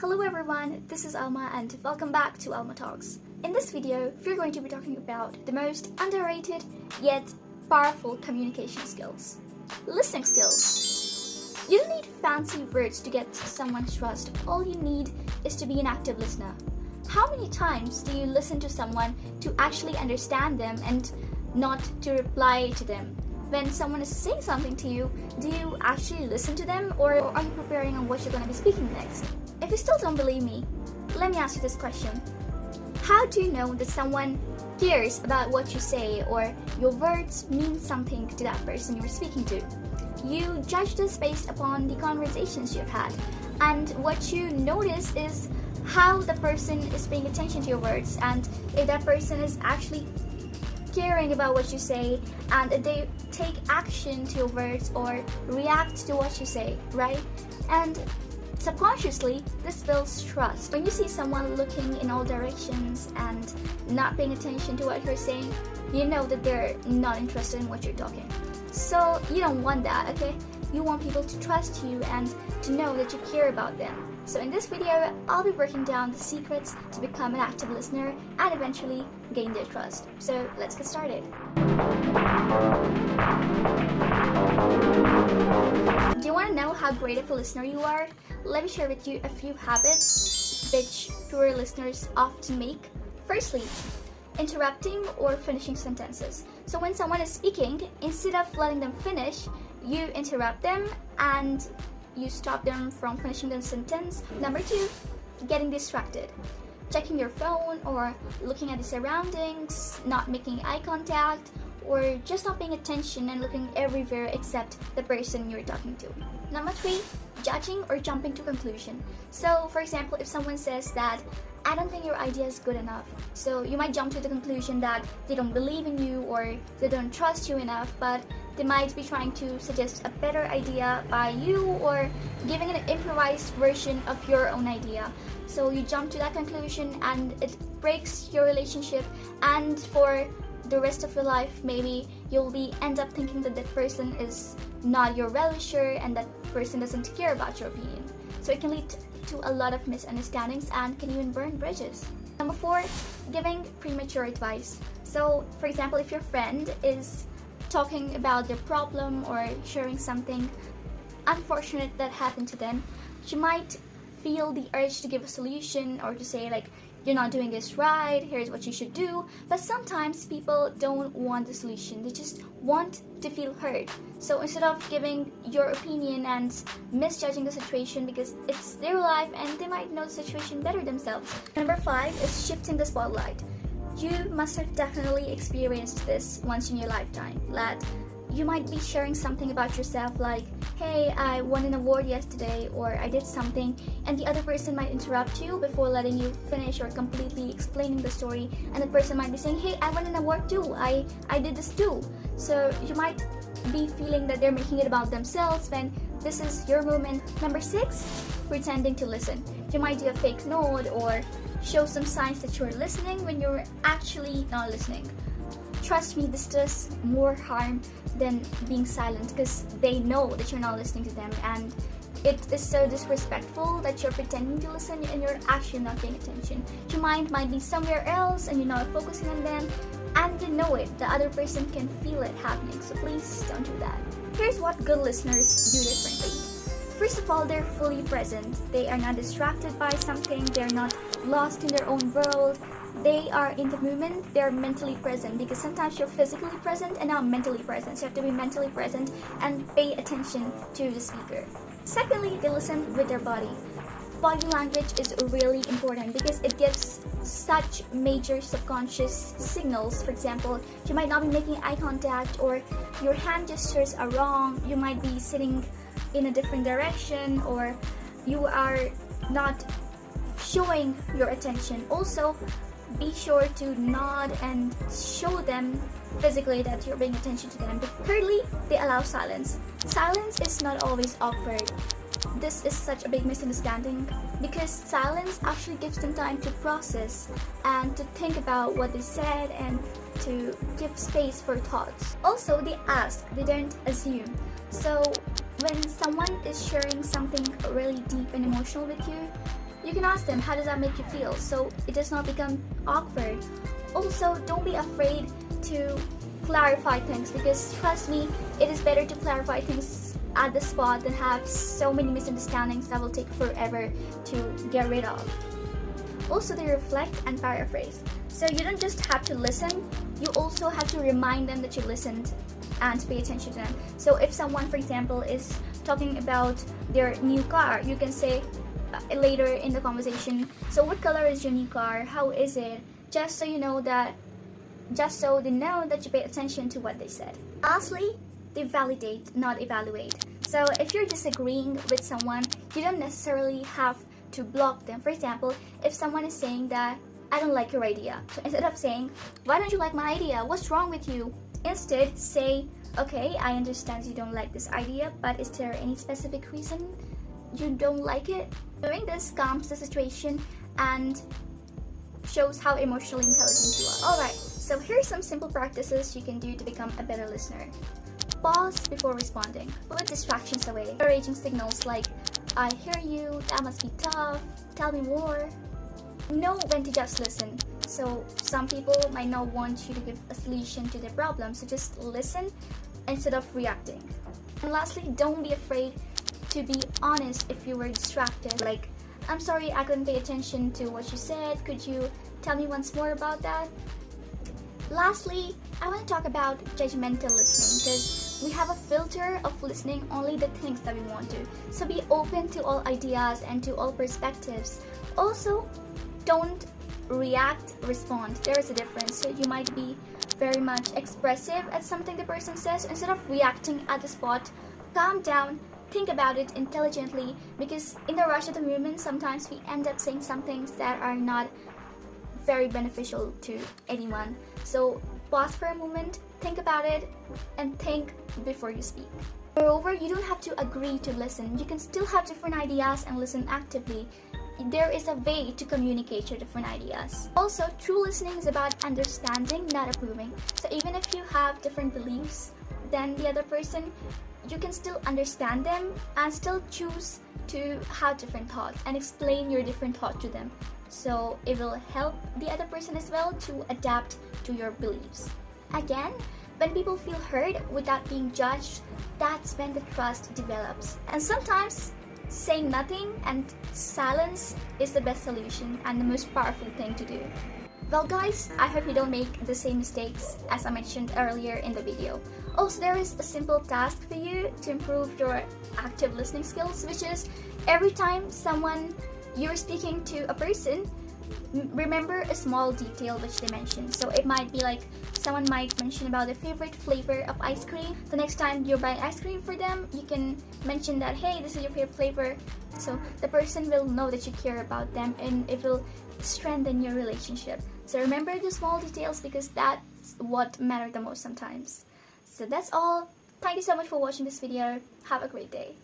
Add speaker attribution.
Speaker 1: Hello everyone, this is Alma and welcome back to Alma Talks. In this video, we're going to be talking about the most underrated yet powerful communication skills. Listening skills. You don't need fancy words to get someone's trust. All you need is to be an active listener. How many times do you listen to someone to actually understand them and not to reply to them? When someone is saying something to you, do you actually listen to them or are you preparing on what you're going to be speaking next? If you still don't believe me, let me ask you this question. How do you know that someone cares about what you say or your words mean something to that person you're speaking to? You judge this based upon the conversations you've had, and what you notice is how the person is paying attention to your words and if that person is actually caring about what you say and if they take action to your words or react to what you say, right? And subconsciously, this builds trust. When you see someone looking in all directions and not paying attention to what you're saying, you know that they're not interested in what you're talking. So you don't want that, okay? You want people to trust you and to know that you care about them. So in this video, I'll be breaking down the secrets to become an active listener and eventually gain their trust. So let's get started. Do you want to know how great of a listener you are? Let me share with you a few habits which poor listeners often make. Firstly, interrupting or finishing sentences. So when someone is speaking, instead of letting them finish, you interrupt them and you stop them from finishing the sentence. Number 2, getting distracted. Checking your phone or looking at the surroundings, not making eye contact, or just not paying attention and looking everywhere except the person you're talking to. Number 3, judging or jumping to conclusion. So for example, if someone says that I don't think your idea is good enough, so you might jump to the conclusion that they don't believe in you or they don't trust you enough, but they might be trying to suggest a better idea by you or giving an improvised version of your own idea. So you jump to that conclusion and it breaks your relationship, and for the rest of your life maybe you'll end up thinking that that person is not your well-wisher and that person doesn't care about your opinion. So it can lead to a lot of misunderstandings and can even burn bridges. Number 4, giving premature advice. So for example, if your friend is talking about their problem or sharing something unfortunate that happened to them, you might feel the urge to give a solution or to say like, you're not doing this right, here's what you should do. But sometimes people don't want the solution, they just want to feel heard. So instead of giving your opinion and misjudging the situation because it's their life and they might know the situation better themselves. Number 5 is shifting the spotlight. You must have definitely experienced this once in your lifetime, that you might be sharing something about yourself like, hey, I won an award yesterday, or I did something, and the other person might interrupt you before letting you finish or completely explaining the story, and the person might be saying, hey, I won an award too, I did this too. So you might be feeling that they're making it about themselves when this is your moment. Number 6, pretending to listen. You might do a fake nod or show some signs that you're listening when you're actually not listening. Trust me, this does more harm than being silent because they know that you're not listening to them, and it is so disrespectful that you're pretending to listen and you're actually not paying attention. Your mind might be somewhere else and you're not focusing on them, and you know it. The other person can feel it happening, so please don't do that. Here's what good listeners do differently. First of all, they're fully present. They are not distracted by something. They're not lost in their own world. They are in the moment. They're mentally present, because sometimes you're physically present and not mentally present. So you have to be mentally present and pay attention to the speaker. Secondly, they listen with their body. Body language is really important because it gives such major subconscious signals. For example, you might not be making eye contact, or your hand gestures are wrong. You might be sitting in a different direction, or you are not showing your attention. Also, be sure to nod and show them physically that you're paying attention to them. But thirdly, they allow silence. Silence is not always awkward. This is such a big misunderstanding because silence actually gives them time to process and to think about what they said and to give space for thoughts. Also, they ask, they don't assume. So when someone is sharing something really deep and emotional with you, You can ask them, how does that make you feel? So it does not become awkward. Also, don't be afraid to clarify things, because trust me, it is better to clarify things at the spot than have so many misunderstandings that will take forever to get rid of. Also, they reflect and paraphrase. So you don't just have to listen, you also have to remind them that you listened and pay attention to them. So if someone, for example, is talking about their new car, you can say later in the conversation, so what color is your new car? How is it? Just so they know that you pay attention to what they said. Lastly, they validate, not evaluate. So if you're disagreeing with someone, you don't necessarily have to block them. For example, if someone is saying that, I don't like your idea. So instead of saying, why don't you like my idea? What's wrong with you? Instead, say, okay, I understand you don't like this idea, but is there any specific reason you don't like it? Doing this calms the situation and shows how emotionally intelligent you are. Alright, so here's some simple practices you can do to become a better listener. Pause before responding. Put distractions away. Encouraging signals like, I hear you, that must be tough, tell me more. Know when to just listen. So some people might not want you to give a solution to their problem, so just listen instead of reacting. And lastly, don't be afraid to be honest if you were distracted. Like, I'm sorry, I couldn't pay attention to what you said. Could you tell me once more about that? Lastly, I want to talk about judgmental listening, because we have a filter of listening only the things that we want to. So be open to all ideas and to all perspectives. Also, don't react, respond. There is a difference. So you might be very much expressive at something the person says. Instead of reacting at the spot, calm down, think about it intelligently, because in the rush of the moment, sometimes we end up saying some things that are not very beneficial to anyone. So pause for a moment, think about it, and think before you speak. Moreover, you don't have to agree to listen. You can still have different ideas and listen actively. There is a way to communicate your different ideas. Also, true listening is about understanding, not approving. So even if you have different beliefs than the other person, you can still understand them and still choose to have different thoughts and explain your different thought to them. So it will help the other person as well to adapt to your beliefs. Again, when people feel heard without being judged, that's when the trust develops. And sometimes saying nothing and silence is the best solution and the most powerful thing to do. Well guys, I hope you don't make the same mistakes as I mentioned earlier in the video. Also, there is a simple task for you to improve your active listening skills, which is every time you're speaking to a person, remember a small detail which they mentioned. So it might be like someone might mention about their favorite flavor of ice cream. The next time you're buying ice cream for them, you can mention that, hey, this is your favorite flavor. So the person will know that you care about them and it will strengthen your relationship. So remember the small details, because that's what matters the most sometimes. So that's all. Thank you so much for watching this video. Have a great day.